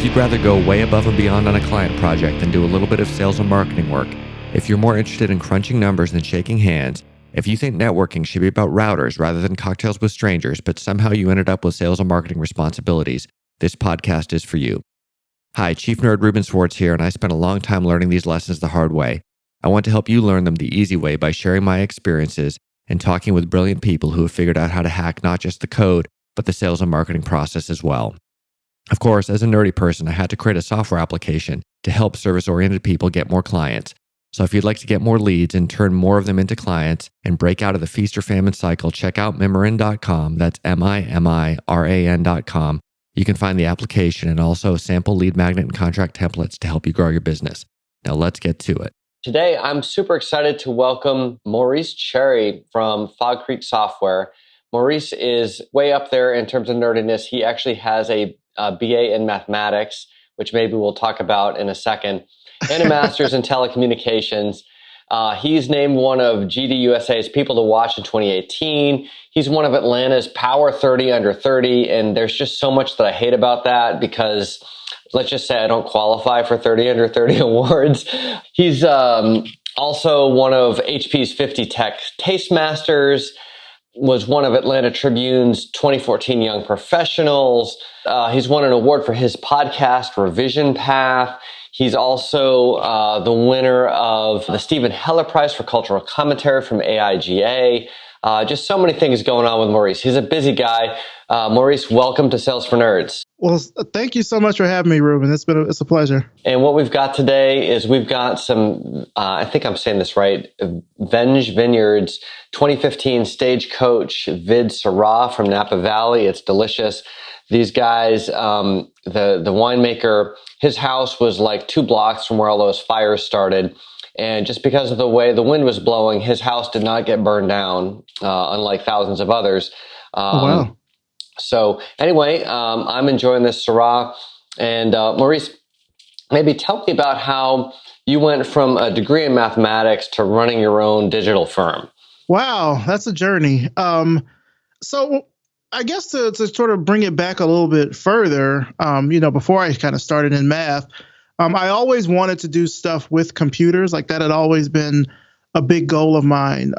you'd rather go way above and beyond on a client project than do a little bit of sales and marketing work, if you're more interested in crunching numbers than shaking hands, if you think networking should be about routers rather than cocktails with strangers, but somehow you ended up with sales and marketing responsibilities, this podcast is for you. Hi, Chief Nerd Ruben Swartz here, and I spent a long time learning these lessons the hard way. I want to help you learn them the easy way by sharing my experiences and talking with brilliant people who have figured out how to hack not just the code, but the sales and marketing process as well. Of course, as a nerdy person, I had to create a software application to help service-oriented people get more clients. So if you'd like to get more leads and turn more of them into clients and break out of the feast or famine cycle, check out Mimiran.com. That's Mimiran.com. You can find the application and also sample lead magnet and contract templates to help you grow your business. Now let's get to it. Today, I'm super excited to welcome Maurice Cherry from Fog Creek Software. Maurice is way up there in terms of nerdiness. He actually has a BA in mathematics, which maybe we'll talk about in a second, and a master's in telecommunications. He's named one of GDUSA's People to Watch in 2018. He's one of Atlanta's Power 30 Under 30, and there's just so much that I hate about that because let's just say I don't qualify for 30 Under 30 awards. He's also one of HP's 50 Tech Tastemasters, was one of Atlanta Tribune's 2014 Young Professionals. He's won an award for his podcast, Revision Path. He's also the winner of the Stephen Heller Prize for Cultural Commentary from AIGA. Just so many things going on with Maurice. He's a busy guy. Maurice, welcome to Sales for Nerds. Well, thank you so much for having me, Ruben. It's a pleasure. And what we've got today is we've got some, I think I'm saying this right, Venge Vineyards 2015 Stagecoach Vid Syrah from Napa Valley. It's delicious. These guys, the winemaker, his house was like 2 blocks from where all those fires started. And just because of the way the wind was blowing, his house did not get burned down, unlike thousands of others. Wow. So anyway, I'm enjoying this Syrah. And Maurice, maybe tell me about how you went from a degree in mathematics to running your own digital firm. Wow, that's a journey. So I guess to sort of bring it back a little bit further, before I kind of started in math, I always wanted to do stuff with computers. Like that had always been a big goal of mine.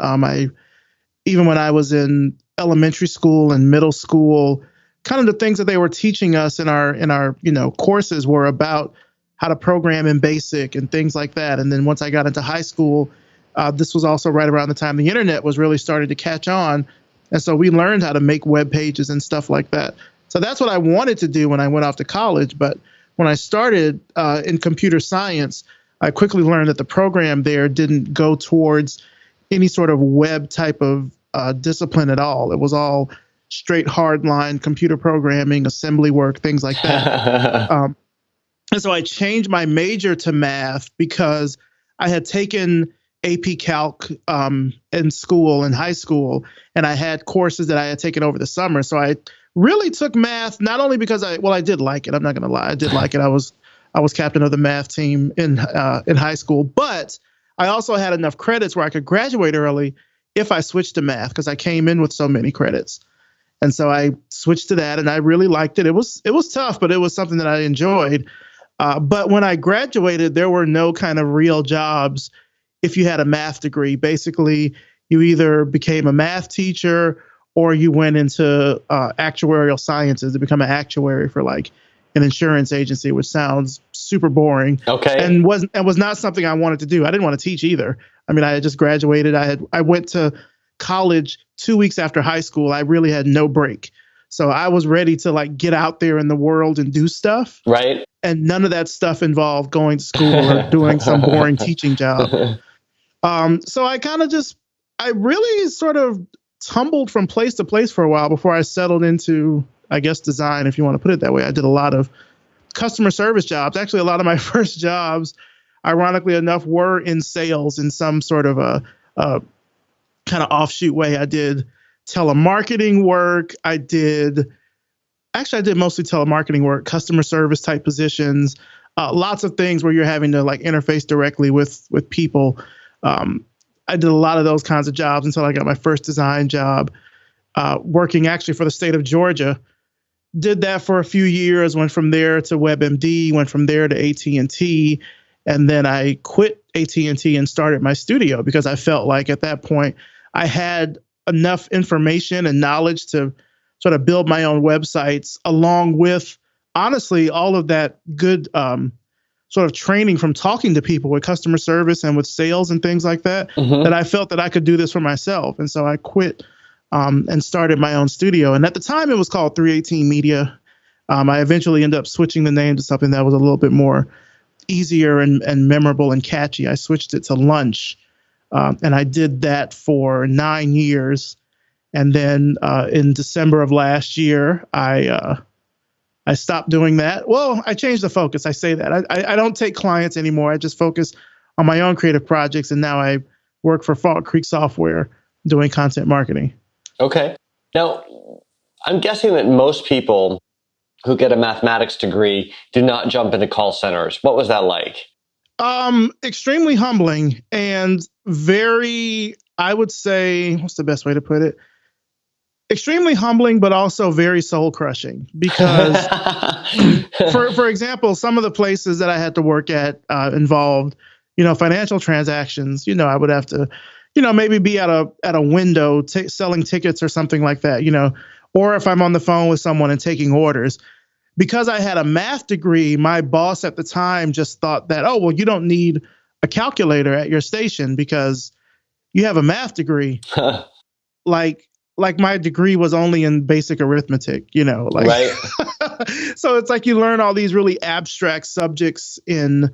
Even when I was in elementary school and middle school, kind of the things that they were teaching us in our courses were about how to program in BASIC and things like that. And then once I got into high school, this was also right around the time the internet was really starting to catch on. And so we learned how to make web pages and stuff like that. So that's what I wanted to do when I went off to college. But when I started in computer science, I quickly learned that the program there didn't go towards any sort of web type of discipline at all. It was all straight hardline computer programming, assembly work, things like that. And so I changed my major to math because I had taken AP Calc in school, in high school, and I had courses that I had taken over the summer. So I really took math, not only because I did like it. I'm not going to lie. I did like it. I was captain of the math team in high school, but I also had enough credits where I could graduate early if I switched to math because I came in with so many credits. And so I switched to that and I really liked it. It was tough, but it was something that I enjoyed. But when I graduated, there were no kind of real jobs if you had a math degree. Basically, you either became a math teacher or you went into actuarial sciences to become an actuary for like an insurance agency, which sounds super boring. Okay. And was not something I wanted to do. I didn't want to teach either. I mean, I had just graduated. I went to college 2 weeks after high school. I really had no break. So I was ready to like get out there in the world and do stuff. Right. And none of that stuff involved going to school or doing some boring teaching job. So I really sort of tumbled from place to place for a while before I settled into, I guess, design, if you want to put it that way. I did a lot of customer service jobs. Actually, a lot of my first jobs, ironically enough, were in sales in some sort of a kind of offshoot way. I did telemarketing work. I did mostly telemarketing work, customer service type positions, lots of things where you're having to like interface directly with people. I did a lot of those kinds of jobs until I got my first design job, working actually for the state of Georgia did that for a few years, went from there to WebMD, went from there to AT&T, and then I quit AT&T and started my studio because I felt like at that point I had enough information and knowledge to sort of build my own websites, along with honestly all of that good sort of training from talking to people with customer service and with sales and things like that, that I felt that I could do this for myself. And so I quit and started my own studio. And at the time, it was called 318 Media. I eventually ended up switching the name to something that was a little bit more easier and memorable and catchy. I switched it to Lunch. And I did that for 9 years. And then in December of last year, I stopped doing that. Well, I changed the focus. I say that. I don't take clients anymore. I just focus on my own creative projects. And now I work for Fog Creek Software doing content marketing. Okay. Now, I'm guessing that most people who get a mathematics degree do not jump into call centers. What was that like? Extremely humbling and very, I would say, what's the best way to put it? Extremely humbling, but also very soul crushing because for example, some of the places that I had to work at involved, financial transactions. I would have to, maybe be at a window selling tickets or something like that, or if I'm on the phone with someone and taking orders. Because I had a math degree, my boss at the time just thought that, oh, well, you don't need a calculator at your station because you have a math degree. Like my degree was only in basic arithmetic, Right. So it's like you learn all these really abstract subjects in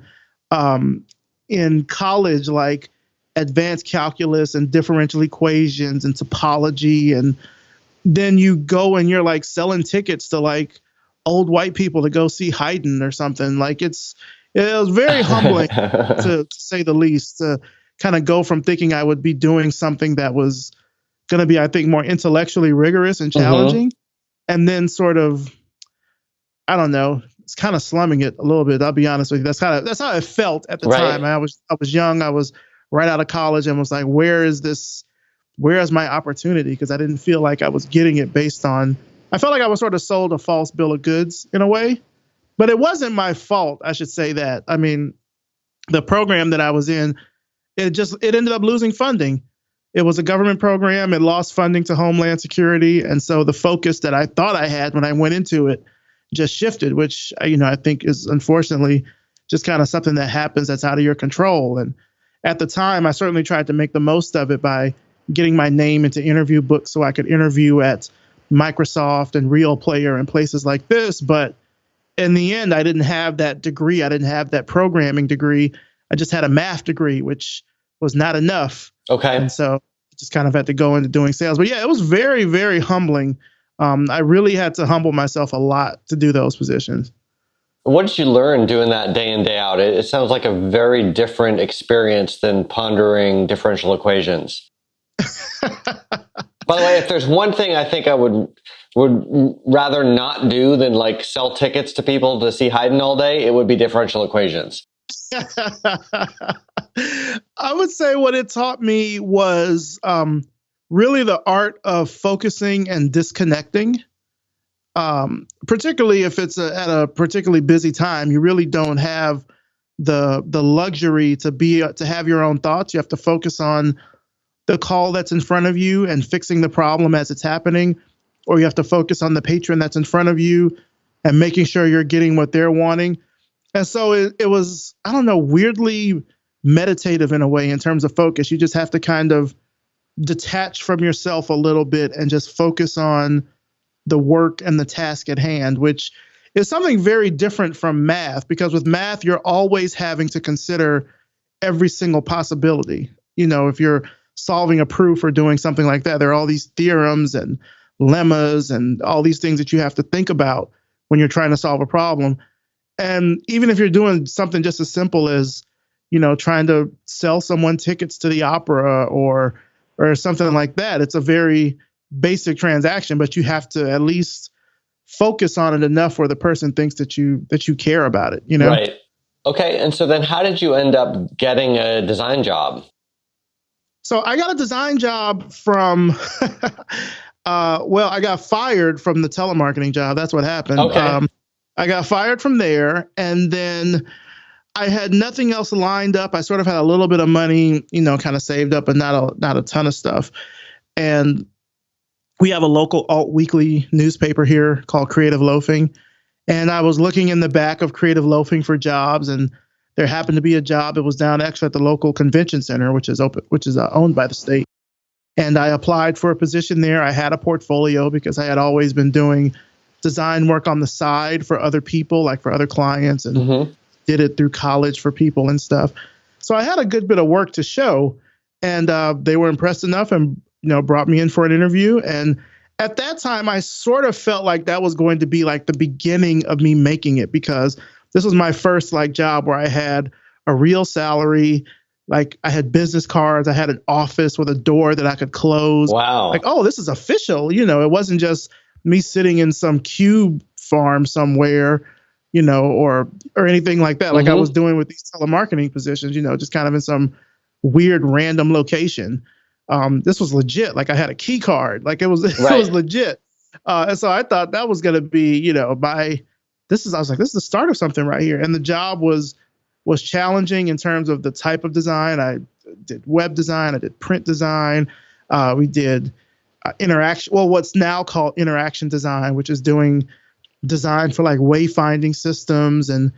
college, like advanced calculus and differential equations and topology. And then you go and you're like selling tickets to like old white people to go see Haydn or something. Like it was very humbling to say the least, to kind of go from thinking I would be doing something that was going to be, I think, more intellectually rigorous and challenging. And then sort of, I don't know, it's kind of slumming it a little bit. I'll be honest with you. That's how I felt at the time. I was young. I was right out of college and was like, where is my opportunity? Because I didn't feel like I was getting it I felt like I was sort of sold a false bill of goods in a way, but it wasn't my fault. I should say that. I mean, the program that I was in, it ended up losing funding. It was a government program. It lost funding to Homeland Security. And so the focus that I thought I had when I went into it just shifted, which, I think is unfortunately just kind of something that happens that's out of your control. And at the time, I certainly tried to make the most of it by getting my name into interview books so I could interview at Microsoft and Real Player and places like this. But in the end, I didn't have that degree. I didn't have that programming degree. I just had a math degree, which was not enough. Okay. And so I just kind of had to go into doing sales. But yeah, it was very, very humbling. I really had to humble myself a lot to do those positions. What did you learn doing that day in, day out? It sounds like a very different experience than pondering differential equations. By the way, if there's one thing I think I would rather not do than like sell tickets to people to see Haydn all day, it would be differential equations. I would say what it taught me was really the art of focusing and disconnecting. Particularly if it's at a particularly busy time, you really don't have the luxury to have your own thoughts. You have to focus on the call that's in front of you and fixing the problem as it's happening, or you have to focus on the patron that's in front of you and making sure you're getting what they're wanting. And so it was, I don't know, weirdly meditative in a way in terms of focus. You just have to kind of detach from yourself a little bit and just focus on the work and the task at hand, which is something very different from math, because with math, you're always having to consider every single possibility. If you're solving a proof or doing something like that, there are all these theorems and lemmas and all these things that you have to think about when you're trying to solve a problem. And even if you're doing something just as simple as, trying to sell someone tickets to the opera or something like that, it's a very basic transaction, but you have to at least focus on it enough where the person thinks that you care about it, Right. Okay. And so then how did you end up getting a design job? So I got a design job from Well, I got fired from the telemarketing job. That's what happened. Okay. I got fired from there, and then I had nothing else lined up. I sort of had a little bit of money, kind of saved up, but not a ton of stuff. And we have a local alt weekly newspaper here called Creative Loafing. And I was looking in the back of Creative Loafing for jobs, and there happened to be a job that was down actually at the local convention center, which is owned by the state. And I applied for a position there. I had a portfolio because I had always been doing design work on the side for other people, like for other clients, and did it through college for people and stuff. So I had a good bit of work to show, and they were impressed enough and brought me in for an interview. And at that time, I sort of felt like that was going to be like the beginning of me making it, because this was my first like job where I had a real salary. Like I had business cards, I had an office with a door that I could close. Wow. Like, oh, this is official. It wasn't just me sitting in some cube farm somewhere, or anything like that. Like I was doing with these telemarketing positions, just kind of in some weird random location. This was legit. Like I had a key card. Like it was legit. And so I thought that was going to be, I was like, this is the start of something right here. And the job was challenging in terms of the type of design. I did web design. I did print design. We did interaction. Well, what's now called interaction design, which is doing design for like wayfinding systems and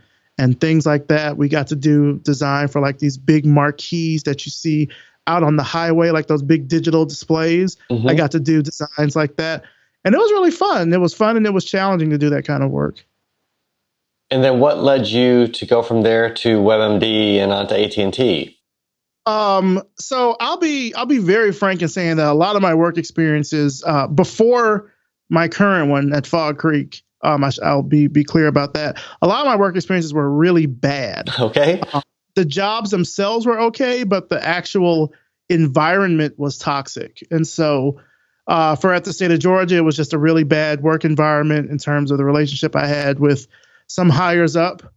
things like that. We got to do design for like these big marquees that you see out on the highway, like those big digital displays. I got to do designs like that. And it was really fun. It was fun and it was challenging to do that kind of work. And then what led you to go from there to WebMD and onto AT&T? So I'll be very frank in saying that a lot of my work experiences before my current one at Fog Creek, I'll be clear about that. A lot of my work experiences were really bad. Okay. The jobs themselves were okay, but the actual environment was toxic. And so for at the state of Georgia, it was just a really bad work environment in terms of the relationship I had with some hires up.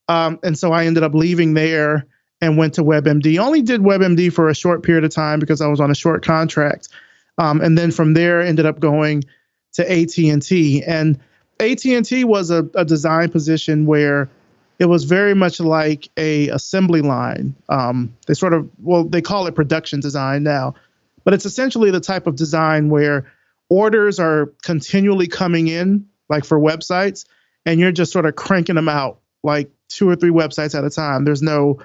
And so I ended up leaving there and went to WebMD. Only did WebMD for a short period of time because I was on a short contract. And then from there, ended up going to AT&T. And AT&T was a design position where it was very much like a assembly line. They call it production design now, but it's essentially the type of design where orders are continually coming in, like for websites, and you're just sort of cranking them out like 2 or 3 websites at a time. There's no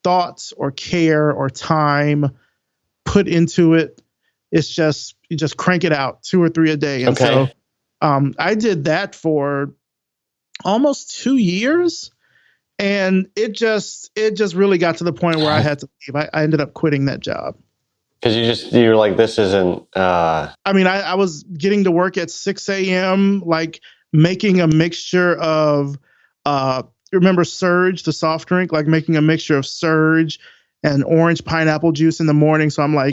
thoughts or care or time put into it. It's just, you just crank it out 2 or 3 a day. And so I did that for almost 2 years. And it just really got to the point where I had to leave. I ended up quitting that job. Because you're like, this isn't... I mean, I was getting to work at 6 a.m., like making a mixture of, remember Surge, the soft drink, like making a mixture of Surge and orange pineapple juice in the morning. So I'm like,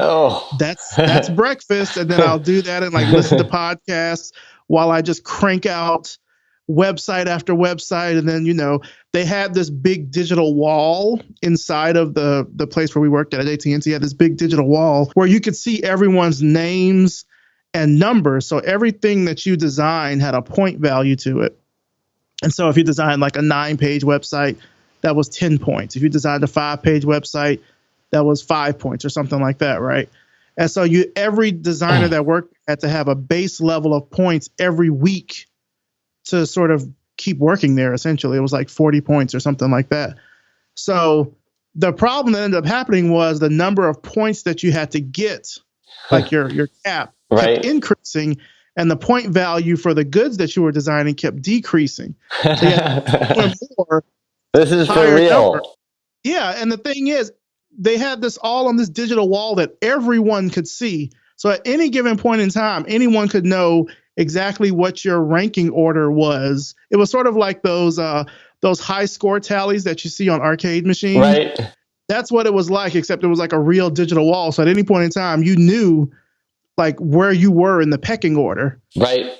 that's breakfast. And then I'll do that and like listen to podcasts while I just crank out website after website. And then, they had this big digital wall inside of the place where we worked at AT&T. Had this big digital wall where you could see everyone's names and numbers. So everything that you design had a point value to it. And so if you designed like a 9-page website, that was 10 points. If you designed a 5-page website, that was 5 points or something like that, right? And so every designer that worked had to have a base level of points every week to sort of keep working there. Essentially, it was like 40 points or something like that. So the problem that ended up happening was the number of points that you had to get, like your cap, kept increasing, and the point value for the goods that you were designing kept decreasing. So you had to more. This is for real. Number. Yeah, and the thing is, they had this all on this digital wall that everyone could see. So at any given point in time, anyone could know exactly what your ranking order was. It was sort of like those high score tallies that you see on arcade machines. Right. That's what it was like, except it was like a real digital wall. So at any point in time, you knew like where you were in the pecking order. Right.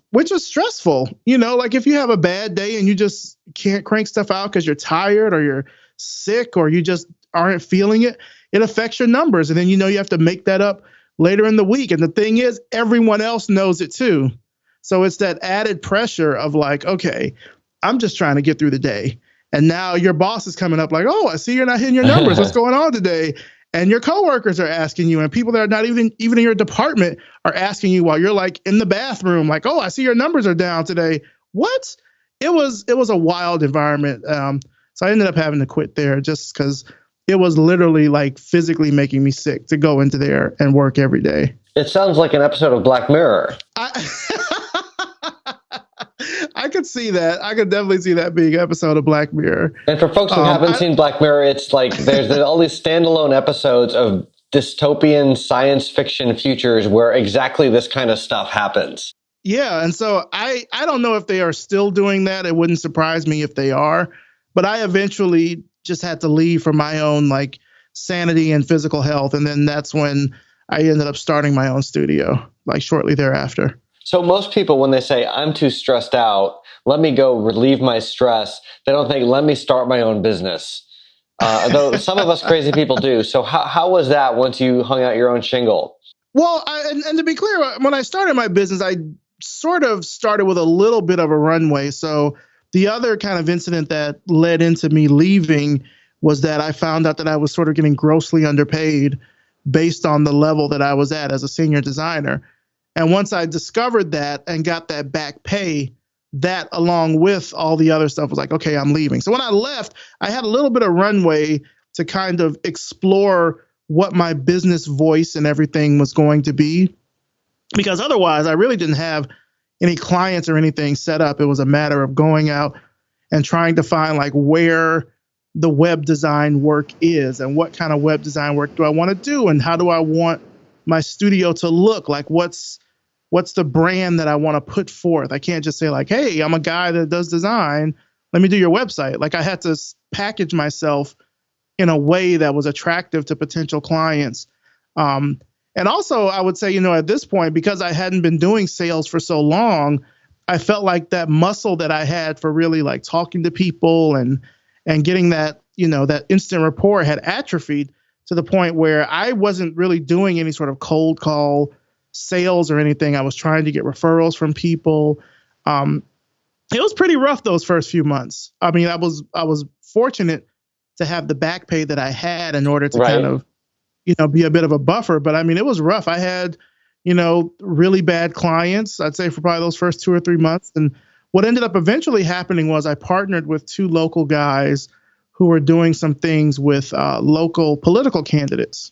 Which was stressful. Like if you have a bad day and you just can't crank stuff out because you're tired or you're sick or you just aren't feeling it, it affects your numbers. And then you have to make that up later in the week. And the thing is, everyone else knows it too. So it's that added pressure of like, okay, I'm just trying to get through the day. And now your boss is coming up like, oh, I see you're not hitting your numbers. What's going on today? And your coworkers are asking you, and people that are not even in your department are asking you while you're like in the bathroom, like, oh, I see your numbers are down today. What? It was a wild environment. So I ended up having to quit there just because it was literally like physically making me sick to go into there and work every day. It sounds like an episode of Black Mirror. I could see that. I could definitely see that being an episode of Black Mirror. And for folks who haven't seen Black Mirror, it's like there's all these standalone episodes of dystopian science fiction futures where exactly this kind of stuff happens. Yeah, and so I don't know if they are still doing that. It wouldn't surprise me if they are. But I eventually just had to leave for my own like sanity and physical health. And then that's when I ended up starting my own studio, like shortly thereafter. So most people, when they say, I'm too stressed out, let me go relieve my stress, they don't think, let me start my own business. Though some of us crazy people do. So how was that once you hung out your own shingle? Well, and to be clear, when I started my business, I sort of started with a little bit of a runway. So the other kind of incident that led into me leaving was that I found out that I was sort of getting grossly underpaid based on the level that I was at as a senior designer. And once I discovered that and got that back pay, that along with all the other stuff was like, okay, I'm leaving. So when I left, I had a little bit of runway to kind of explore what my business voice and everything was going to be. Because otherwise, I really didn't have any clients or anything set up. It was a matter of going out and trying to find like where the web design work is and what kind of web design work do I want to do and how do I want my studio to look like. What's the brand that I want to put forth? I can't just say like, hey, I'm a guy that does design. Let me do your website. Like I had to package myself in a way that was attractive to potential clients. And also I would say, at this point, because I hadn't been doing sales for so long, I felt like that muscle that I had for really like talking to people and getting that, that instant rapport had atrophied to the point where I wasn't really doing any sort of cold call sales or anything. I was trying to get referrals from people. It was pretty rough those first few months. I mean, I was fortunate to have the back pay that I had in order to kind of, be a bit of a buffer. But I mean, it was rough. I had, really bad clients, I'd say for probably those first 2 or 3 months. And what ended up eventually happening was I partnered with 2 local guys who were doing some things with local political candidates.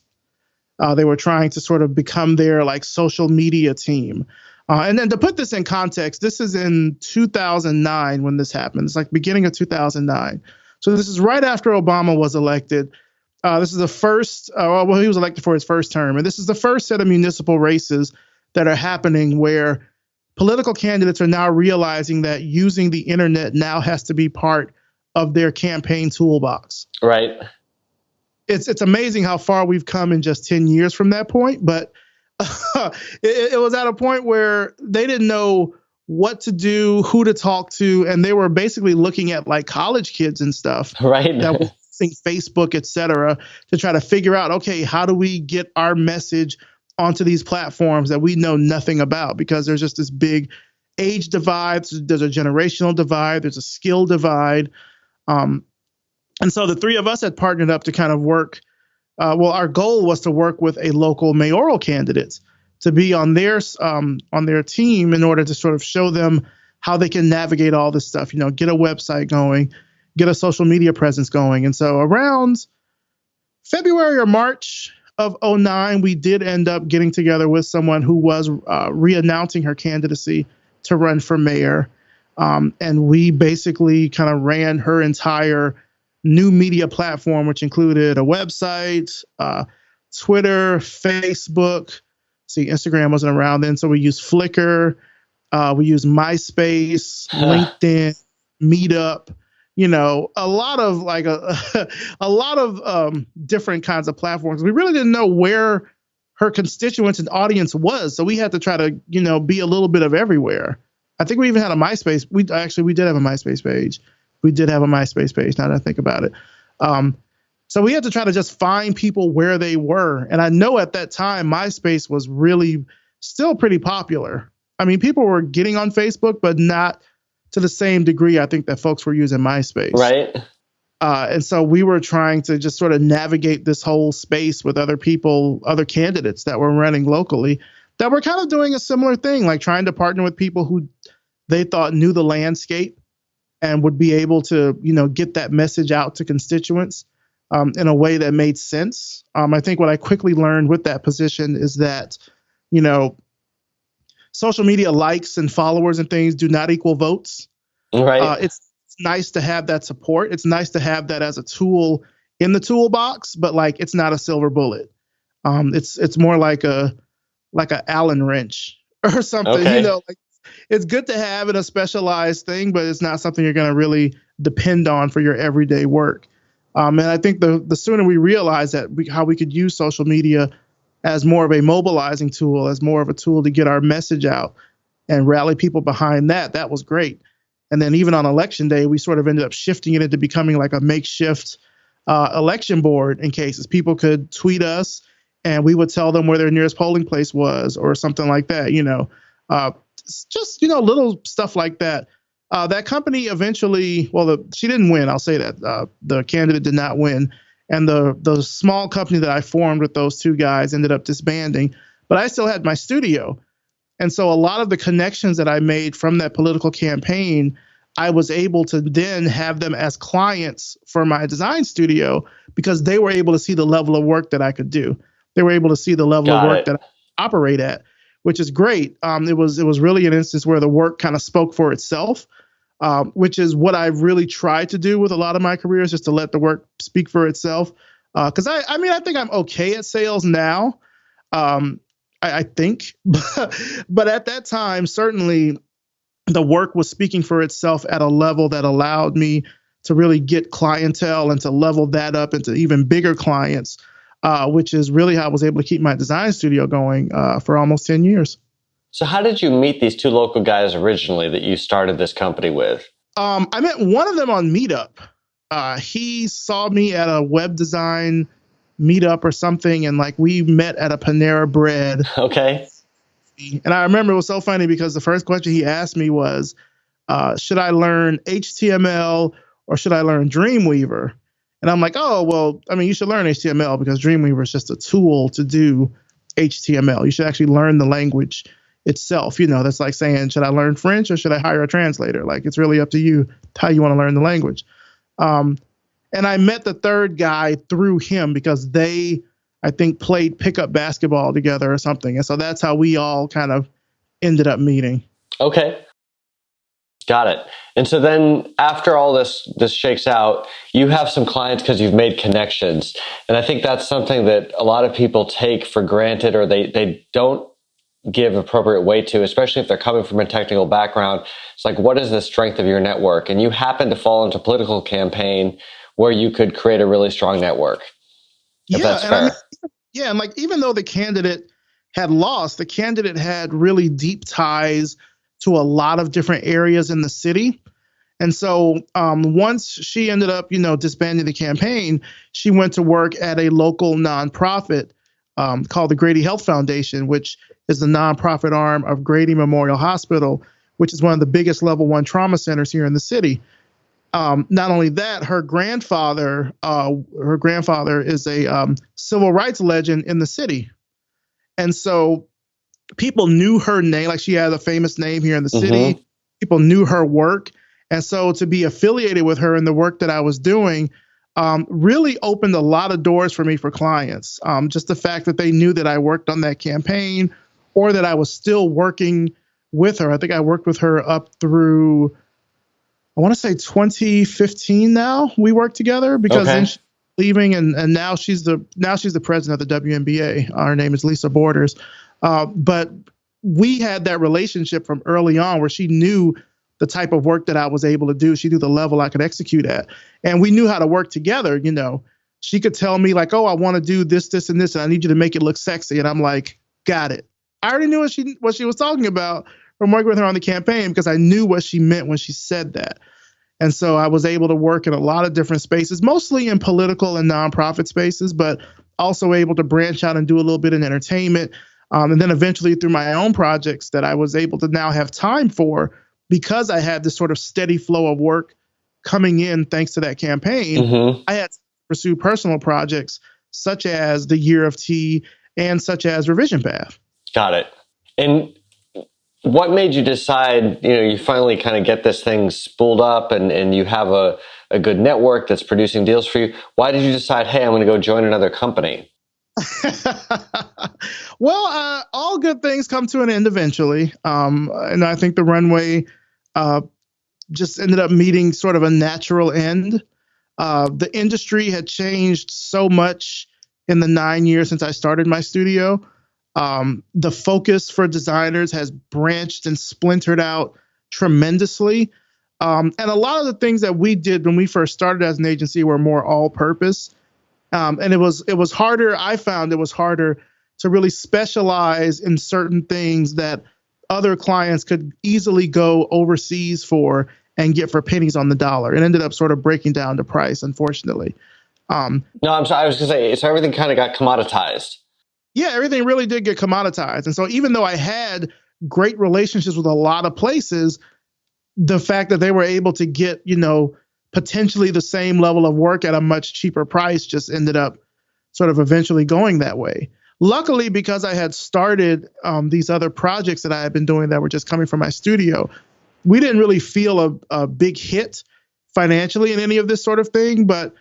They were trying to sort of become their like social media team. And then to put this in context, this is in 2009 when this happened. It's like beginning of 2009. So this is right after Obama was elected. This is the first, he was elected for his first term. And this is the first set of municipal races that are happening where political candidates are now realizing that using the internet now has to be part of their campaign toolbox. Right. It's amazing how far we've come in just 10 years from that point. But it was at a point where they didn't know what to do, who to talk to. And they were basically looking at like college kids and stuff. Right. That were using Facebook, et cetera, to try to figure out, okay, how do we get our message onto these platforms that we know nothing about? Because there's just this big age divide. There's a generational divide. There's a skill divide. And so the 3 of us had partnered up to kind of work. Our goal was to work with a local mayoral candidate to be on their team in order to sort of show them how they can navigate all this stuff, get a website going, get a social media presence going. And so around February or March of 2009, we did end up getting together with someone who was re-announcing her candidacy to run for mayor. And we basically kind of ran her entire new media platform, which included a website, Twitter, Facebook. See, Instagram wasn't around then, so we used Flickr, we used MySpace, LinkedIn, Meetup. A lot of like a lot of different kinds of platforms. We really didn't know where her constituents and audience was, so we had to try to be a little bit of everywhere. I think we even had a MySpace. We did have a MySpace page. We did have a MySpace page, now that I think about it. So we had to try to just find people where they were. And I know at that time, MySpace was really still pretty popular. I mean, people were getting on Facebook, but not to the same degree I think that folks were using MySpace. Right. And so we were trying to just sort of navigate this whole space with other people, other candidates that were running locally that were kind of doing a similar thing, like trying to partner with people who they thought knew the landscape and would be able to, get that message out to constituents in a way that made sense. I think what I quickly learned with that position is that, social media likes and followers and things do not equal votes. Right. It's nice to have that support. It's nice to have that as a tool in the toolbox, but like it's not a silver bullet. It's more like a Allen wrench or something. Okay. Like it's good to have in a specialized thing, but it's not something you're going to really depend on for your everyday work. And I think the sooner we realize that how we could use social media as more of a mobilizing tool, as more of a tool to get our message out and rally people behind that was great. And then even on election day, we sort of ended up shifting it into becoming like a makeshift election board in cases people could tweet us and we would tell them where their nearest polling place was or something like that, just, little stuff like that. That company eventually, she didn't win. I'll say that the candidate did not win. And the small company that I formed with those two guys ended up disbanding, but I still had my studio. And so a lot of the connections that I made from that political campaign, I was able to then have them as clients for my design studio because they were able to see the level of work that I could do. They were able to see the level of work that I operate at, which is great. It was really an instance where the work kind of spoke for itself, which is what I've really tried to do with a lot of my career, is just to let the work speak for itself. Because I think I'm okay at sales now. I think, but at that time, certainly the work was speaking for itself at a level that allowed me to really get clientele and to level that up into even bigger clients, which is really how I was able to keep my design studio going for almost 10 years. So how did you meet these two local guys originally that you started this company with? I met one of them on Meetup. He saw me at a web design meetup or something, and like we met at a Panera Bread. Okay. And I remember it was so funny because the first question he asked me was, should I learn HTML or should I learn Dreamweaver? And I'm like, oh, well, I mean, you should learn HTML because Dreamweaver is just a tool to do HTML. You should actually learn the language itself. That's like saying, should I learn French or should I hire a translator? Like, it's really up to you how you want to learn the language. And I met the third guy through him because they, I think, played pickup basketball together or something. And so that's how we all kind of ended up meeting. Okay. Got it. And so then after all this shakes out, you have some clients because you've made connections. And I think that's something that a lot of people take for granted, or they don't give appropriate weight to, especially if they're coming from a technical background. It's like, what is the strength of your network? And you happen to fall into a political campaign where you could create a really strong network. If that's fair. And like, even though the candidate had lost, the candidate had really deep ties to a lot of different areas in the city. And so once she ended up, disbanding the campaign, she went to work at a local nonprofit called the Grady Health Foundation, which is the nonprofit arm of Grady Memorial Hospital, which is one of the biggest level 1 trauma centers here in the city. Not only that, her grandfather is a civil rights legend in the city. And so people knew her name, like she had a famous name here in the city. People knew her work. And so to be affiliated with her in the work that I was doing really opened a lot of doors for me for clients. Just the fact that they knew that I worked on that campaign or that I was still working with her. I think I worked with her up through, I want to say 2015 now we worked together because then she's leaving and now she's the president of the WNBA. Her name is Lisa Borders. But we had that relationship from early on where she knew the type of work that I was able to do. She knew the level I could execute at. And we knew how to work together. She could tell me like, oh, I want to do this, this, and this, and I need you to make it look sexy. And I'm like, got it. I already knew what she was talking about from working with her on the campaign because I knew what she meant when she said that. And so I was able to work in a lot of different spaces, mostly in political and nonprofit spaces, but also able to branch out and do a little bit in entertainment. And then eventually through my own projects that I was able to now have time for because I had this sort of steady flow of work coming in thanks to that campaign. I had to pursue personal projects such as the Year of Tea and such as Revision Path. Got it. And what made you decide, you finally kind of get this thing spooled up and you have a good network that's producing deals for you? Why did you decide, hey, I'm going to go join another company? Well, all good things come to an end eventually. And I think the runway just ended up meeting sort of a natural end. The industry had changed so much in the 9 years since I started my studio. The focus for designers has branched and splintered out tremendously. And a lot of the things that we did when we first started as an agency were more all purpose. And it was harder. I found it was harder to really specialize in certain things that other clients could easily go overseas for and get for pennies on the dollar. It ended up sort of breaking down the price, unfortunately. No, I'm sorry. I was going to say, so everything kind of got commoditized. Yeah, everything really did get commoditized. And so even though I had great relationships with a lot of places, the fact that they were able to get, potentially the same level of work at a much cheaper price just ended up sort of eventually going that way. Luckily, because I had started these other projects that I had been doing that were just coming from my studio, we didn't really feel a big hit financially in any of this sort of thing. But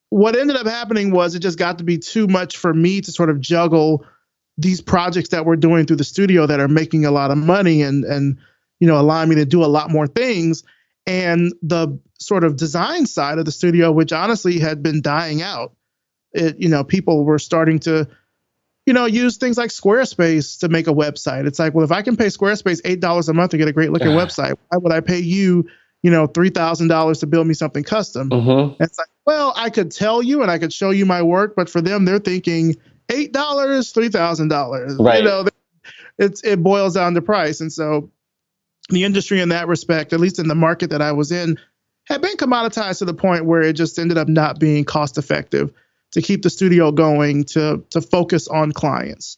what ended up happening was it just got to be too much for me to sort of juggle these projects that we're doing through the studio that are making a lot of money and allowing me to do a lot more things. And the sort of design side of the studio, which honestly had been dying out, people were starting to, use things like Squarespace to make a website. It's like, well, if I can pay Squarespace $8 a month to get a great looking website, why would I pay you, $3,000 to build me something custom? And it's like, well, I could tell you and I could show you my work, but for them, they're thinking $8, $3,000. Right. It boils down to price. And so the industry in that respect, at least in the market that I was in, had been commoditized to the point where it just ended up not being cost effective to keep the studio going, to focus on clients,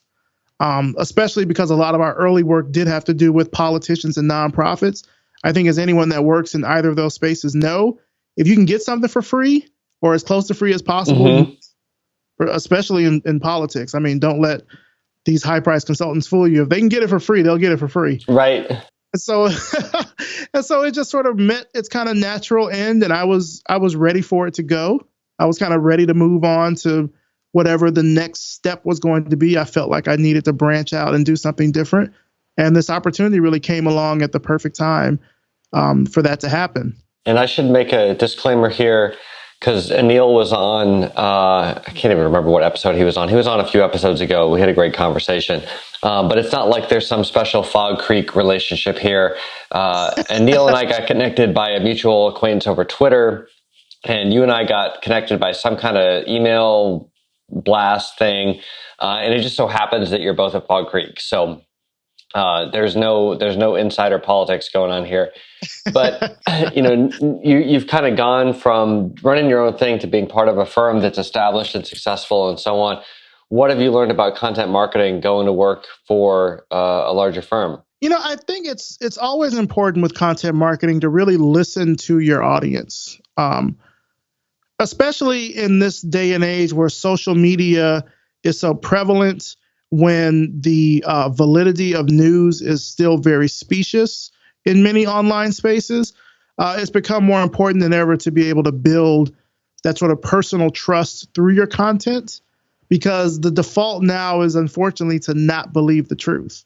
especially because a lot of our early work did have to do with politicians and nonprofits. I think as anyone that works in either of those spaces know, if you can get something for free or as close to free as possible, especially in politics, I mean, don't let these high-priced consultants fool you. If they can get it for free, they'll get it for free. Right. And so it just sort of met its kind of natural end, and I was ready for it to go. I was kind of ready to move on to whatever the next step was going to be. I felt like I needed to branch out and do something different. And this opportunity really came along at the perfect time for that to happen. And I should make a disclaimer here, because Anil was on, I can't even remember what episode he was on. He was on a few episodes ago. We had a great conversation. But it's not like there's some special Fog Creek relationship here. Anil and I got connected by a mutual acquaintance over Twitter. And you and I got connected by some kind of email blast thing. And it just so happens that you're both at Fog Creek. So there's no insider politics going on here. But you've kind of gone from running your own thing to being part of a firm that's established and successful and so on. What have you learned about content marketing going to work for a larger firm? I think it's always important with content marketing to really listen to your audience, especially in this day and age where social media is so prevalent, when the validity of news is still very specious in many online spaces. It's become more important than ever to be able to build that sort of personal trust through your content, because the default now is unfortunately to not believe the truth.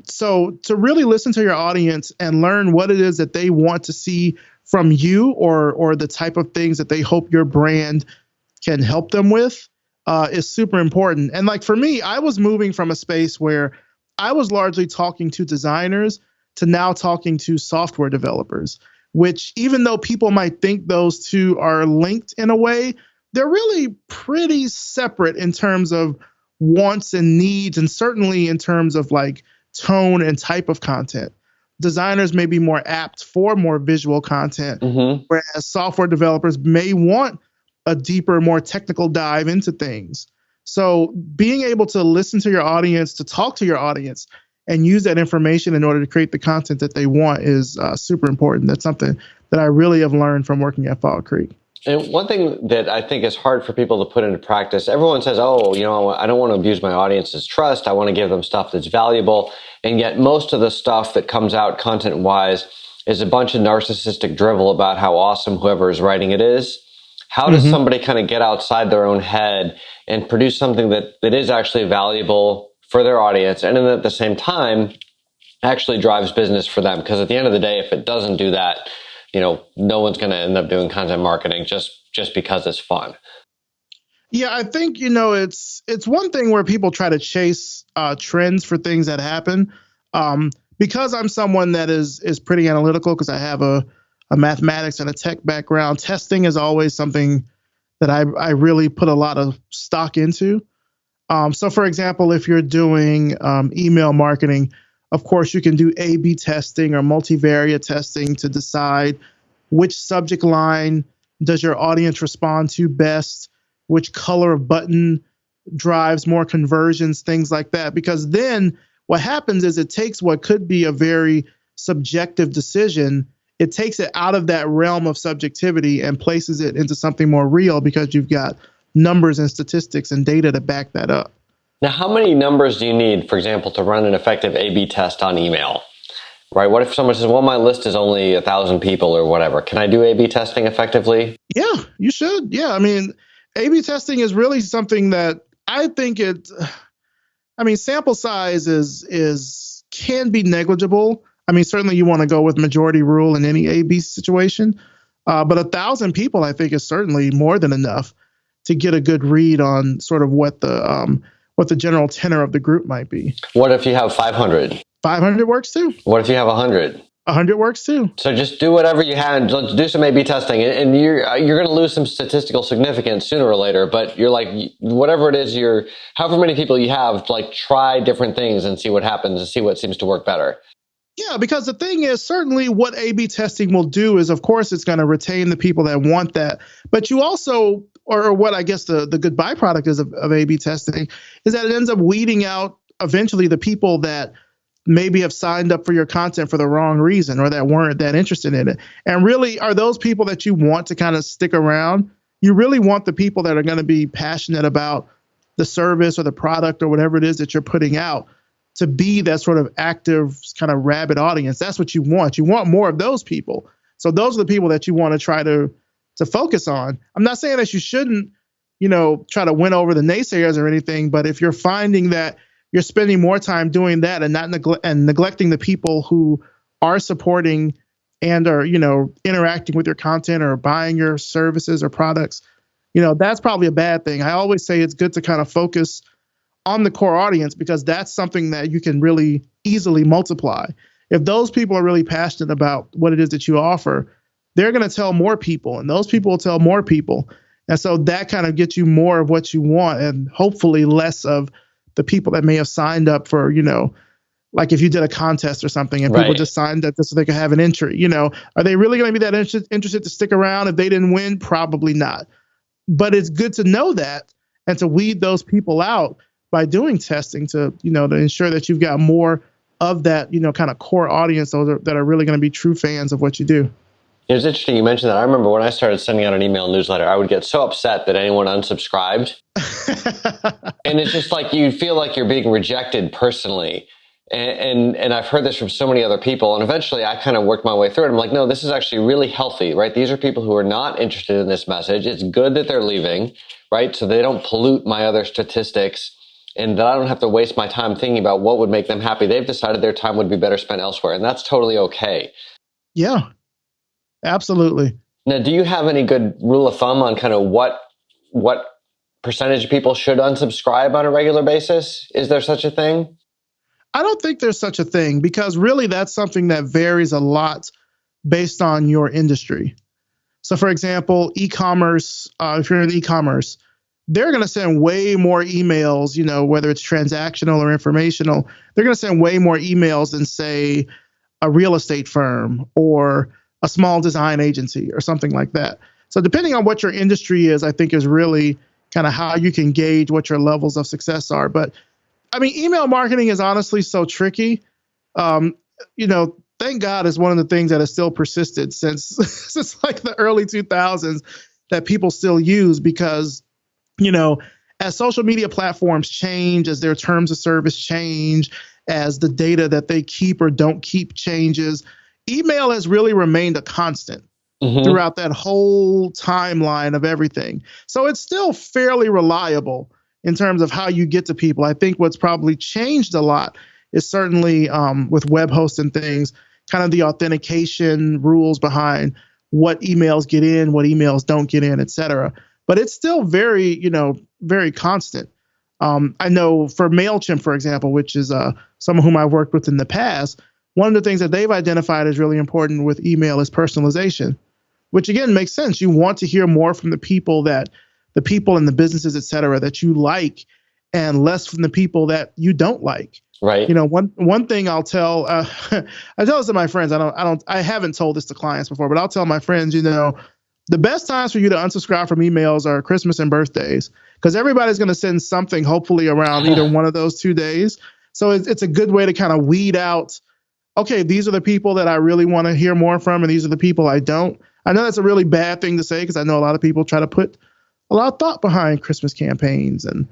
So to really listen to your audience and learn what it is that they want to see from you, or the type of things that they hope your brand can help them with, is super important. And like for me, I was moving from a space where I was largely talking to designers to now talking to software developers, which, even though people might think those two are linked in a way, they're really pretty separate in terms of wants and needs, and certainly in terms of like tone and type of content. designers may be more apt for more visual content, whereas software developers may want a deeper, more technical dive into things. So being able to listen to your audience, to talk to your audience, and use that information in order to create the content that they want is super important. That's something that I really have learned from working at Fog Creek. And one thing that I think is hard for people to put into practice, everyone says, oh, I don't want to abuse my audience's trust. I want to give them stuff that's valuable. And yet most of the stuff that comes out content-wise is a bunch of narcissistic drivel about how awesome whoever is writing it is. How does somebody kind of get outside their own head and produce something that is actually valuable for their audience, and then at the same time actually drives business for them? Because at the end of the day, if it doesn't do that, no one's going to end up doing content marketing just because it's fun. Yeah, I think, it's one thing where people try to chase trends for things that happen. Because I'm someone that is pretty analytical, because I have a mathematics and a tech background, testing is always something that I really put a lot of stock into. So for example, if you're doing email marketing, of course, you can do A/B testing or multivariate testing to decide which subject line does your audience respond to best, which color of button drives more conversions, things like that. Because then what happens is it takes what could be a very subjective decision, it takes it out of that realm of subjectivity and places it into something more real, because you've got numbers and statistics and data to back that up. Now, how many numbers do you need, for example, to run an effective A/B test on email? Right? What if someone says, well, my list is only 1,000 people or whatever. Can I do A/B testing effectively? Yeah, you should. Yeah, I mean, A/B testing is really something that I think sample size can be negligible. I mean, certainly you want to go with majority rule in any A/B situation. But 1,000 people, I think, is certainly more than enough to get a good read on sort of what the general tenor of the group might be. What if you have 500? 500 works too. What if you have 100? 100 works too. So just do whatever you have. Let's do some A/B testing, and you're going to lose some statistical significance sooner or later. But you're like, whatever it is, however many people you have, like, try different things and see what happens and see what seems to work better. Yeah, because the thing is, certainly what A/B testing will do is, of course, it's going to retain the people that want that. But you also, or what I guess the good byproduct is of A/B testing, is that it ends up weeding out eventually the people that maybe have signed up for your content for the wrong reason, or that weren't that interested in it. And really, are those people that you want to kind of stick around? You really want the people that are going to be passionate about the service or the product or whatever it is that you're putting out to be that sort of active kind of rabid audience. That's what you want. You want more of those people. So those are the people that you want to try to focus on. I'm not saying that you shouldn't, try to win over the naysayers or anything, but if you're finding that you're spending more time doing that and not neglecting the people who are supporting and are, interacting with your content or buying your services or products, that's probably a bad thing. I always say it's good to kind of focus on the core audience, because that's something that you can really easily multiply. If those people are really passionate about what it is that you offer, they're going to tell more people, and those people will tell more people. And so that kind of gets you more of what you want, and hopefully less of the people that may have signed up for, like if you did a contest or something and people just signed up just so they could have an entry, are they really going to be that interested to stick around if they didn't win? Probably not. But it's good to know that and to weed those people out by doing testing to ensure that you've got more of that, kind of core audience that are really going to be true fans of what you do. It was interesting you mentioned that. I remember when I started sending out an email newsletter, I would get so upset that anyone unsubscribed. And it's just like you feel like you're being rejected personally. And I've heard this from so many other people. And eventually I kind of worked my way through it. I'm like, no, this is actually really healthy, right? These are people who are not interested in this message. It's good that they're leaving, right? So they don't pollute my other statistics, and that I don't have to waste my time thinking about what would make them happy. They've decided their time would be better spent elsewhere, and that's totally okay. Yeah, absolutely. Now, do you have any good rule of thumb on kind of what percentage of people should unsubscribe on a regular basis? Is there such a thing? I don't think there's such a thing, because really that's something that varies a lot based on your industry. So for example, e-commerce, if you're in e-commerce, they're going to send way more emails, whether it's transactional or informational. They're going to send way more emails than, say, a real estate firm or a small design agency or something like that. So depending on what your industry is, I think is really kind of how you can gauge what your levels of success are. But I mean, email marketing is honestly so tricky. Thank God is one of the things that has still persisted since like the early 2000s that people still use because, as social media platforms change, as their terms of service change, as the data that they keep or don't keep changes, email has really remained a constant throughout that whole timeline of everything. So it's still fairly reliable in terms of how you get to people. I think what's probably changed a lot is certainly with web hosts and things, kind of the authentication rules behind what emails get in, what emails don't get in, et cetera. But it's still very, very constant. I know for MailChimp, for example, which is someone whom I've worked with in the past, one of the things that they've identified as really important with email is personalization, which again makes sense. You want to hear more from the people and the businesses, et cetera, that you like, and less from the people that you don't like. Right. One thing I'll tell, I tell this to my friends. I haven't told this to clients before, but I'll tell my friends, the best times for you to unsubscribe from emails are Christmas and birthdays, because everybody's going to send something hopefully around either one of those 2 days. So it's a good way to kind of weed out, okay, these are the people that I really want to hear more from, and these are the people I don't. I know that's a really bad thing to say because I know a lot of people try to put a lot of thought behind Christmas campaigns and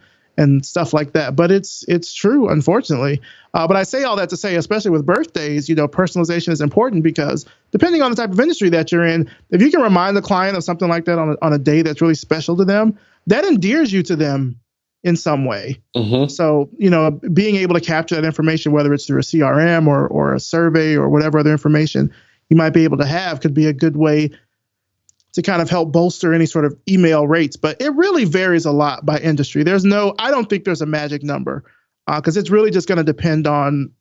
stuff like that. But it's true, unfortunately. But I say all that to say, especially with birthdays, personalization is important because depending on the type of industry that you're in, if you can remind the client of something like that on a day that's really special to them, that endears you to them in some way. So, being able to capture that information, whether it's through a CRM or a survey or whatever other information you might be able to have, could be a good way to kind of help bolster any sort of email rates. But it really varies a lot by industry. I don't think there's a magic number because it's really just going to depend on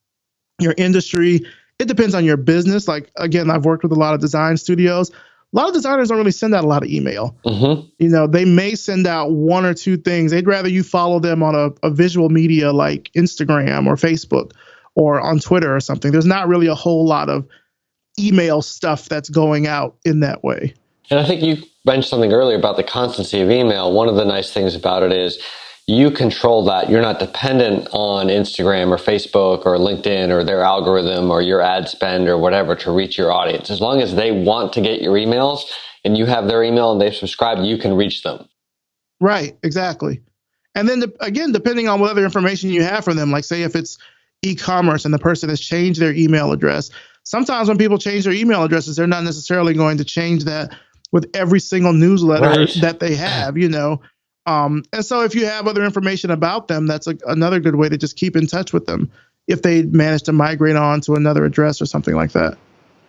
your industry. It depends on your business. Like, again, I've worked with a lot of design studios. A lot of designers don't really send out a lot of email. They may send out one or two things. They'd rather you follow them on a visual media like Instagram or Facebook or on Twitter or something. There's not really a whole lot of email stuff that's going out in that way. And I think you mentioned something earlier about the constancy of email. One of the nice things about it is you control that. You're not dependent on Instagram or Facebook or LinkedIn or their algorithm or your ad spend or whatever to reach your audience. As long as they want to get your emails and you have their email and they've subscribed, you can reach them. Right, exactly. And then again, depending on what other information you have from them, like say if it's e-commerce and the person has changed their email address, sometimes when people change their email addresses, they're not necessarily going to change that with every single newsletter that they have, and so if you have other information about them, that's another good way to just keep in touch with them if they manage to migrate on to another address or something like that.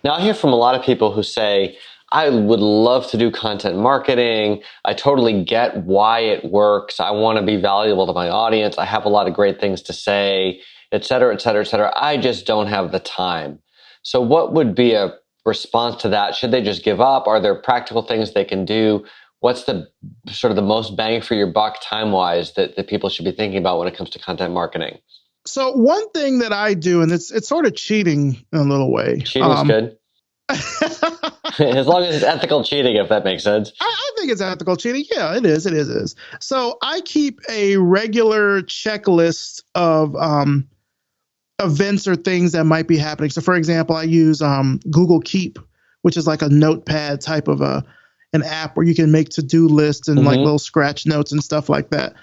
Now, I hear from a lot of people who say, I would love to do content marketing. I totally get why it works. I want to be valuable to my audience. I have a lot of great things to say, et cetera, et cetera, et cetera. I just don't have the time. So what would be a response to that? Should they just give up? Are there practical things they can do? What's the sort of the most bang for your buck time-wise that people should be thinking about when it comes to content marketing? So one thing that I do, and it's sort of cheating in a little way. Cheating's good. As long as it's ethical cheating, if that makes sense. I think it's ethical cheating. Yeah, it is. So I keep a regular checklist of events or things that might be happening. So for example, I use Google Keep, which is like a notepad type of an app where you can make to-do lists and like little scratch notes and stuff like that.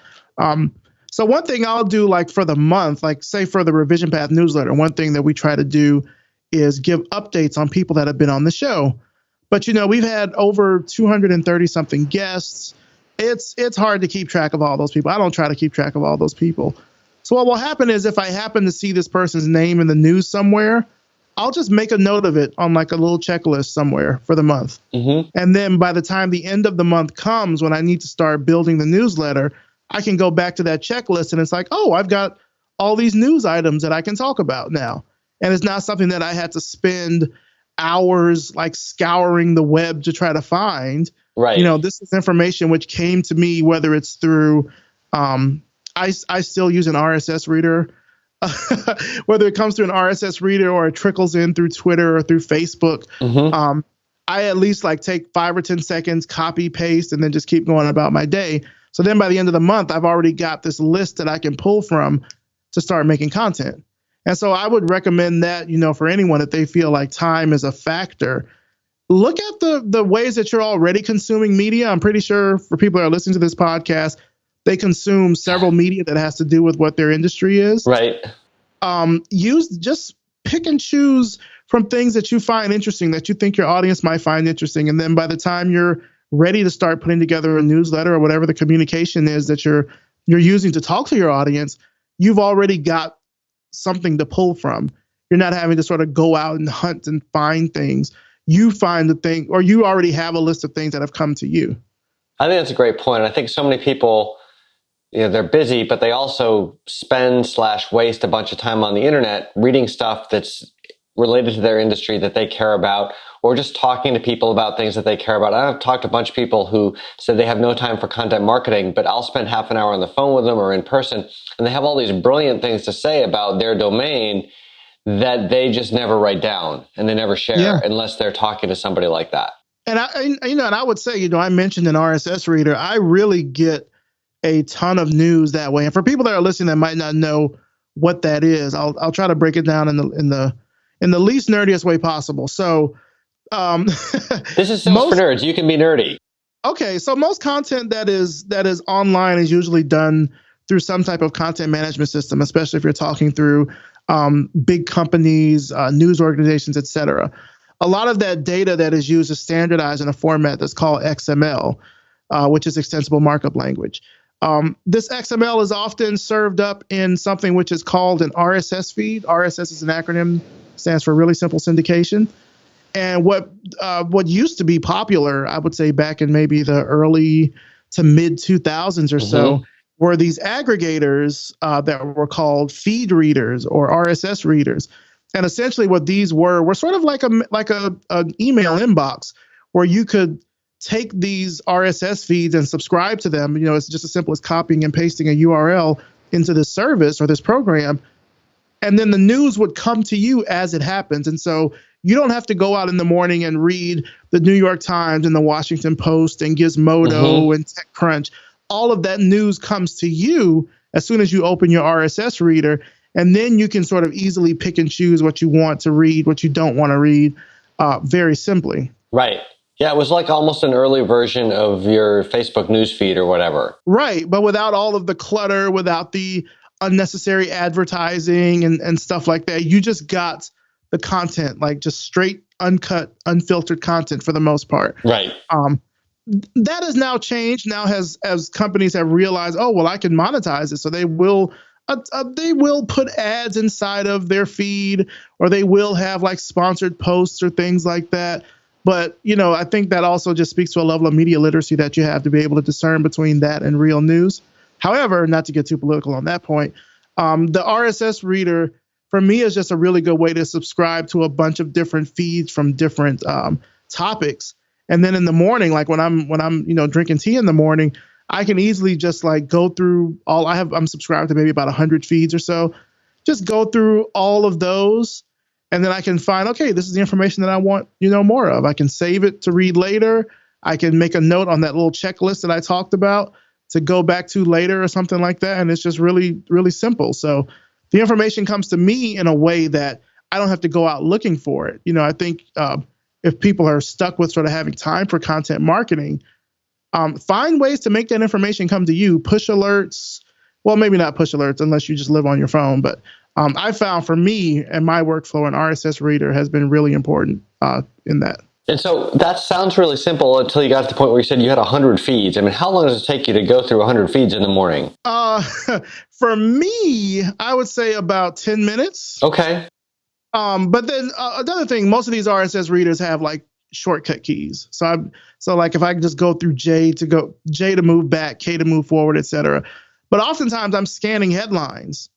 So one thing I'll do like for the month, like say for the Revision Path newsletter, one thing that we try to do is give updates on people that have been on the show. But we've had over 230 something guests. It's hard to keep track of all those people. I don't try to keep track of all those people. So what will happen is if I happen to see this person's name in the news somewhere, I'll just make a note of it on like a little checklist somewhere for the month. And then by the time the end of the month comes, when I need to start building the newsletter, I can go back to that checklist and it's like, oh, I've got all these news items that I can talk about now. And it's not something that I had to spend hours like scouring the web to try to find. Right. This is information which came to me, whether it's through, I still use an RSS reader whether it comes through an RSS reader or it trickles in through Twitter or through Facebook. I at least like take 5 or 10 seconds, copy, paste, and then just keep going about my day. So then by the end of the month, I've already got this list that I can pull from to start making content. And so I would recommend that, for anyone, if they feel like time is a factor, look at the ways that you're already consuming media. I'm pretty sure for people that are listening to this podcast, they consume several media that has to do with what their industry is. Right. Just pick and choose from things that you find interesting, that you think your audience might find interesting. And then by the time you're ready to start putting together a newsletter or whatever the communication is that you're using to talk to your audience, you've already got something to pull from. You're not having to sort of go out and hunt and find things. You find the thing, or you already have a list of things that have come to you. I think that's a great point. I think so many people, they're busy, but they also spend/waste a bunch of time on the internet reading stuff that's related to their industry that they care about, or just talking to people about things that they care about. I've talked to a bunch of people who said they have no time for content marketing, but I'll spend half an hour on the phone with them or in person, and they have all these brilliant things to say about their domain that they just never write down and they never share unless they're talking to somebody like that. And I would say, I mentioned an RSS reader. I really get a ton of news that way. And for people that are listening that might not know what that is, I'll try to break it down in the least nerdiest way possible. So this is Sales for Nerds. You can be nerdy. Okay, so most content that is online is usually done through some type of content management system, especially if you're talking through big companies, news organizations, et cetera. A lot of that data that is used is standardized in a format that's called XML, which is Extensible Markup Language. This XML is often served up in something which is called an RSS feed. RSS is an acronym, stands for Really Simple Syndication. And what used to be popular, I would say back in maybe the early to mid 2000s or so, were these aggregators that were called feed readers or RSS readers. And essentially what these were sort of like an email inbox where you could take these RSS feeds and subscribe to them. It's just as simple as copying and pasting a URL into this service or this program. And then the news would come to you as it happens. And so you don't have to go out in the morning and read the New York Times and the Washington Post and Gizmodo and TechCrunch. All of that news comes to you as soon as you open your RSS reader. And then you can sort of easily pick and choose what you want to read, what you don't want to read, very simply. Right. Yeah, it was like almost an early version of your Facebook newsfeed or whatever. Right. But without all of the clutter, without the unnecessary advertising and stuff like that. You just got the content, like just straight, uncut, unfiltered content for the most part. Right. That has now changed. Now as companies have realized, oh, well, I can monetize it. So they will put ads inside of their feed, or they will have like sponsored posts or things like that. But, I think that also just speaks to a level of media literacy that you have to be able to discern between that and real news. However, not to get too political on that point, the RSS reader for me is just a really good way to subscribe to a bunch of different feeds from different topics. And then in the morning, like when I'm drinking tea in the morning, I can easily just like go through I'm subscribed to maybe about 100 feeds or so. Just go through all of those. And then I can find, okay, this is the information that I want, more of. I can save it to read later. I can make a note on that little checklist that I talked about to go back to later or something like that. And it's just really, really simple. So the information comes to me in a way that I don't have to go out looking for it. I think if people are stuck with sort of having time for content marketing, find ways to make that information come to you. Push alerts. Well, maybe not push alerts unless you just live on your phone. But I found for me and my workflow, an RSS reader has been really important in that. And so that sounds really simple until you got to the point where you said you had 100 feeds. I mean, how long does it take you to go through 100 feeds in the morning? For me, I would say about 10 minutes. Okay. But then another thing, most of these RSS readers have like shortcut keys. So like if I can just go through J to move back, K to move forward, et cetera. But oftentimes I'm scanning headlines.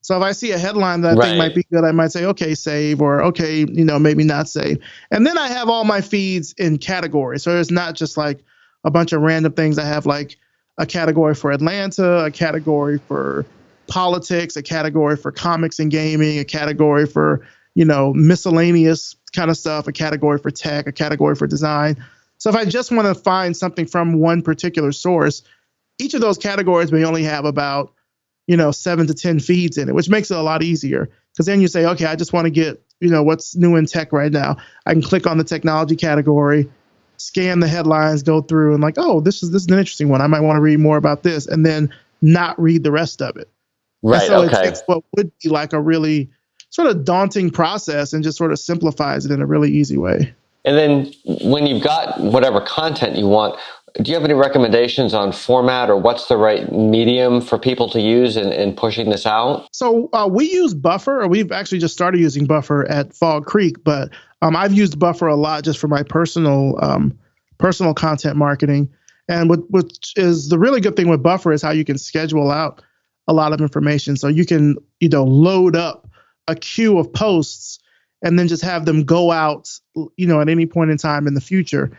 So if I see a headline that I think might be good, I might say, okay, save, or okay, maybe not save. And then I have all my feeds in categories. So it's not just like a bunch of random things. I have like a category for Atlanta, a category for politics, a category for comics and gaming, a category for, miscellaneous kind of stuff, a category for tech, a category for design. So if I just want to find something from one particular source, each of those categories may only have about, 7 to 10 feeds in it, which makes it a lot easier. Because then you say, okay, I just want to get, what's new in tech right now. I can click on the technology category, scan the headlines, go through, and like, oh, this is an interesting one. I might want to read more about this, and then not read the rest of it. Right. And so okay. It takes what would be like a really sort of daunting process and just sort of simplifies it in a really easy way. And then when you've got whatever content you want, do you have any recommendations on format or what's the right medium for people to use in pushing this out? So we use Buffer, or we've actually just started using Buffer at Fog Creek, but I've used Buffer a lot just for my personal content marketing. And which is the really good thing with Buffer is how you can schedule out a lot of information. So you can, load up a queue of posts and then just have them go out, at any point in time in the future.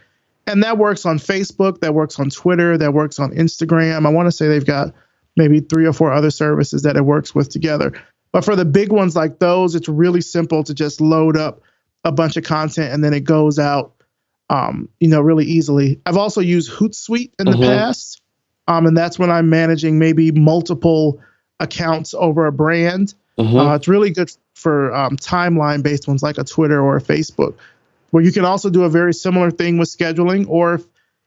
And that works on Facebook, that works on Twitter, that works on Instagram. I want to say they've got maybe 3 or 4 other services that it works with together. But for the big ones like those, it's really simple to just load up a bunch of content and then it goes out, really easily. I've also used Hootsuite in the past. And that's when I'm managing maybe multiple accounts over a brand. It's really good for timeline-based ones like a Twitter or a Facebook, where you can also do a very similar thing with scheduling, or if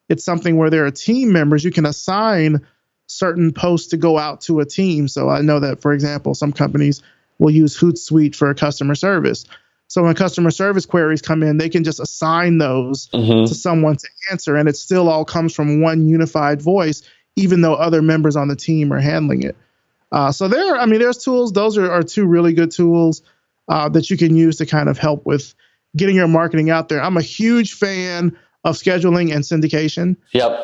it's something where there are team members, you can assign certain posts to go out to a team. So I know that, for example, some companies will use Hootsuite for customer service. So when customer service queries come in, they can just assign those to someone to answer, and it still all comes from one unified voice, even though other members on the team are handling it. So there's tools. Those are 2 really good tools that you can use to kind of help with getting your marketing out there. I'm a huge fan of scheduling and syndication. Yep.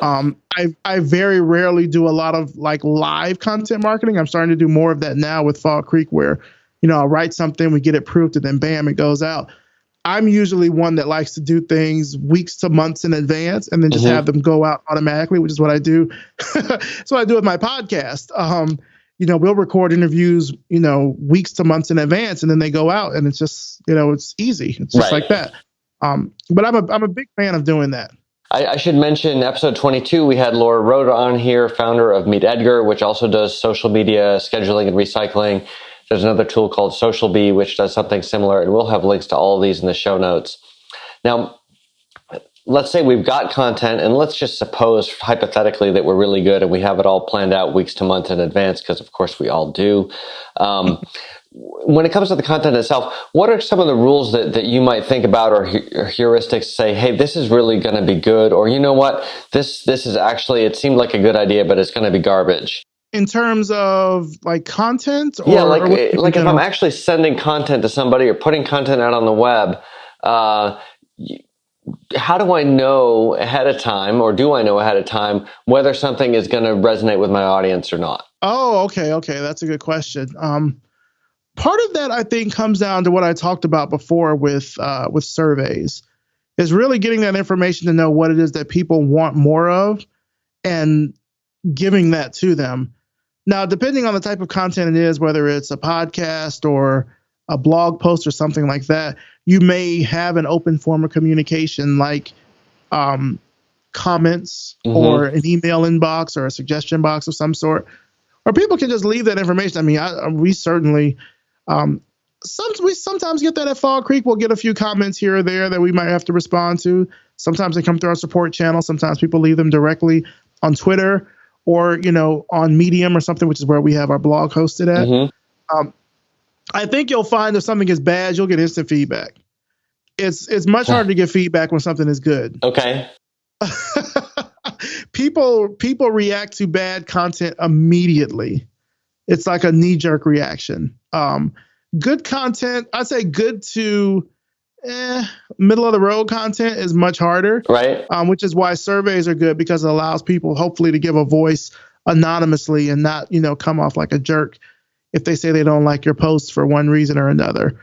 I very rarely do a lot of like live content marketing. I'm starting to do more of that now with Fall Creek, where, I'll write something, we get it proofed, and then bam, it goes out. I'm usually one that likes to do things weeks to months in advance and then just have them go out automatically, which is what I do. That's what I do with my podcast. We'll record interviews, weeks to months in advance, and then they go out, and it's just, it's easy. It's just like that. But I'm a big fan of doing that. I should mention episode 22, we had Laura Rhoda on here, founder of Meet Edgar, which also does social media scheduling and recycling. There's another tool called SocialBee, which does something similar, and we'll have links to all of these in the show notes. Now, let's say we've got content, and let's just suppose hypothetically that we're really good and we have it all planned out weeks to months in advance, because of course we all do. When it comes to the content itself, what are some of the rules that you might think about, or heuristics to say, hey, this is really going to be good, or you know what, this is actually, it seemed like a good idea, but it's going to be garbage? In terms of like content? Or, like if I'm actually sending content to somebody or putting content out on the web, how do I know ahead of time, or do I know ahead of time, whether something is going to resonate with my audience or not? Oh, okay. That's a good question. Part of that, I think, comes down to what I talked about before with surveys, is really getting that information to know what it is that people want more of and giving that to them. Now, depending on the type of content it is, whether it's a podcast or a blog post or something like that, you may have an open form of communication like comments or an email inbox or a suggestion box of some sort, or people can just leave that information. I mean, we certainly, we sometimes get that at Fall Creek. We'll get a few comments here or there that we might have to respond to. Sometimes they come through our support channel. Sometimes people leave them directly on Twitter or, on Medium or something, which is where we have our blog hosted at. I think you'll find if something is bad, you'll get instant feedback. It's much harder to get feedback when something is good. Okay. People react to bad content immediately. It's like a knee-jerk reaction. Good content, I'd say good to middle of the road content is much harder. Right. Which is why surveys are good, because it allows people hopefully to give a voice anonymously and not, come off like a jerk if they say they don't like your post for one reason or another.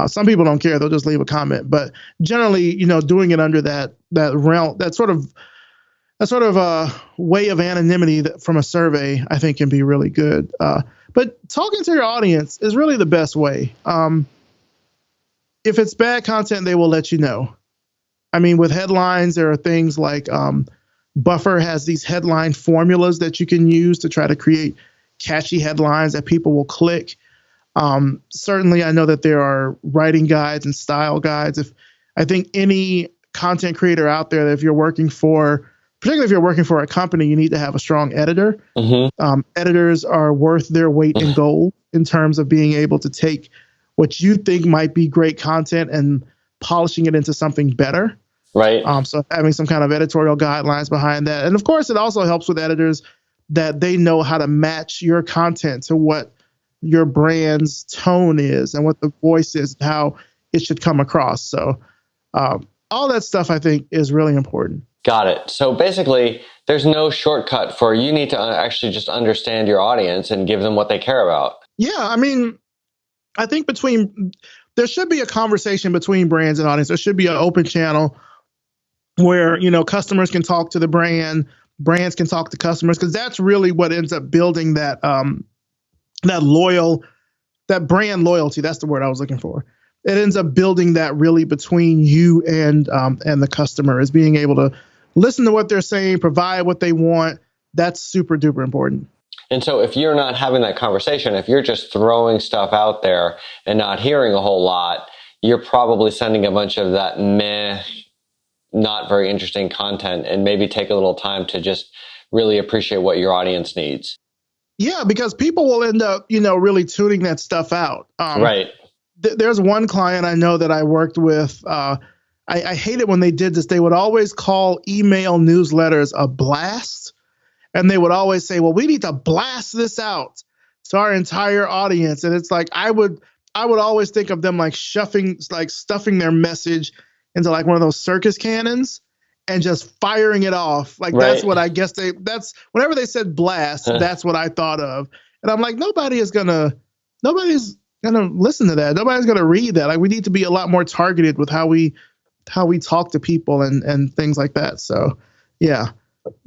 Some people don't care. They'll just leave a comment. But generally, doing it under that realm, that sort of a way of anonymity from a survey, I think can be really good. But talking to your audience is really the best way. If it's bad content, they will let you know. I mean, with headlines, there are things like Buffer has these headline formulas that you can use to try to create catchy headlines that people will click. Certainly, I know that there are writing guides and style guides. I think any content creator out there, that if you're working for, particularly if you're working for a company, you need to have a strong editor. Editors are worth their weight in gold in terms of being able to take what you think might be great content and polishing it into something better. Right. So having some kind of editorial guidelines behind that. And of course, it also helps with editors that they know how to match your content to what your brand's tone is and what the voice is and how it should come across. So all that stuff, I think, is really important. Got it. So basically, there's no shortcut for you need to actually just understand your audience and give them what they care about. Yeah, I mean, I think there should be a conversation between brands and audience. There should be an open channel where, customers can talk to the brand, brands can talk to customers, because that's really what ends up building that brand loyalty. That's the word I was looking for. It ends up building that really between you and the customer, is being able to listen to what they're saying, provide what they want. That's super duper important. And so if you're not having that conversation, if you're just throwing stuff out there and not hearing a whole lot, you're probably sending a bunch of that meh, not very interesting content, and maybe take a little time to just really appreciate what your audience needs. Yeah, because people will end up, really tuning that stuff out. Right. There's one client I know that I worked with. I hate it when they did this. They would always call email newsletters a blast. And they would always say, well, we need to blast this out to our entire audience. And it's like, I would always think of them like stuffing their message into like one of those circus cannons and just firing it off. Like, right. That's what I guess whenever they said blast, that's what I thought of. And I'm like, nobody's gonna listen to that. Nobody's gonna read that. Like, we need to be a lot more targeted with how we talk to people and things like that. So yeah.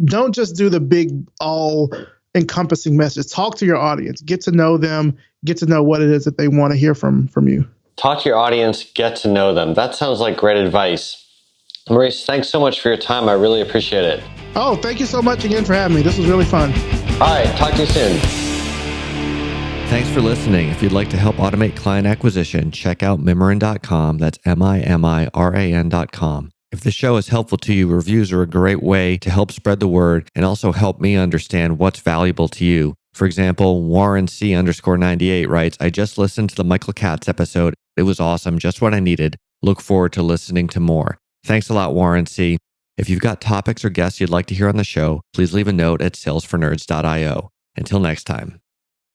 Don't just do the big all-encompassing message. Talk to your audience. Get to know them. Get to know what it is that they want to hear from you. Talk to your audience. Get to know them. That sounds like great advice. Maurice, thanks so much for your time. I really appreciate it. Oh, thank you so much again for having me. This was really fun. All right. Talk to you soon. Thanks for listening. If you'd like to help automate client acquisition, check out Mimiran.com. That's MIMIRAN.com. If the show is helpful to you, reviews are a great way to help spread the word and also help me understand what's valuable to you. For example, Warren C_98 writes, I just listened to the Michael Katz episode. It was awesome. Just what I needed. Look forward to listening to more. Thanks a lot, Warren C. If you've got topics or guests you'd like to hear on the show, please leave a note at salesfornerds.io. Until next time.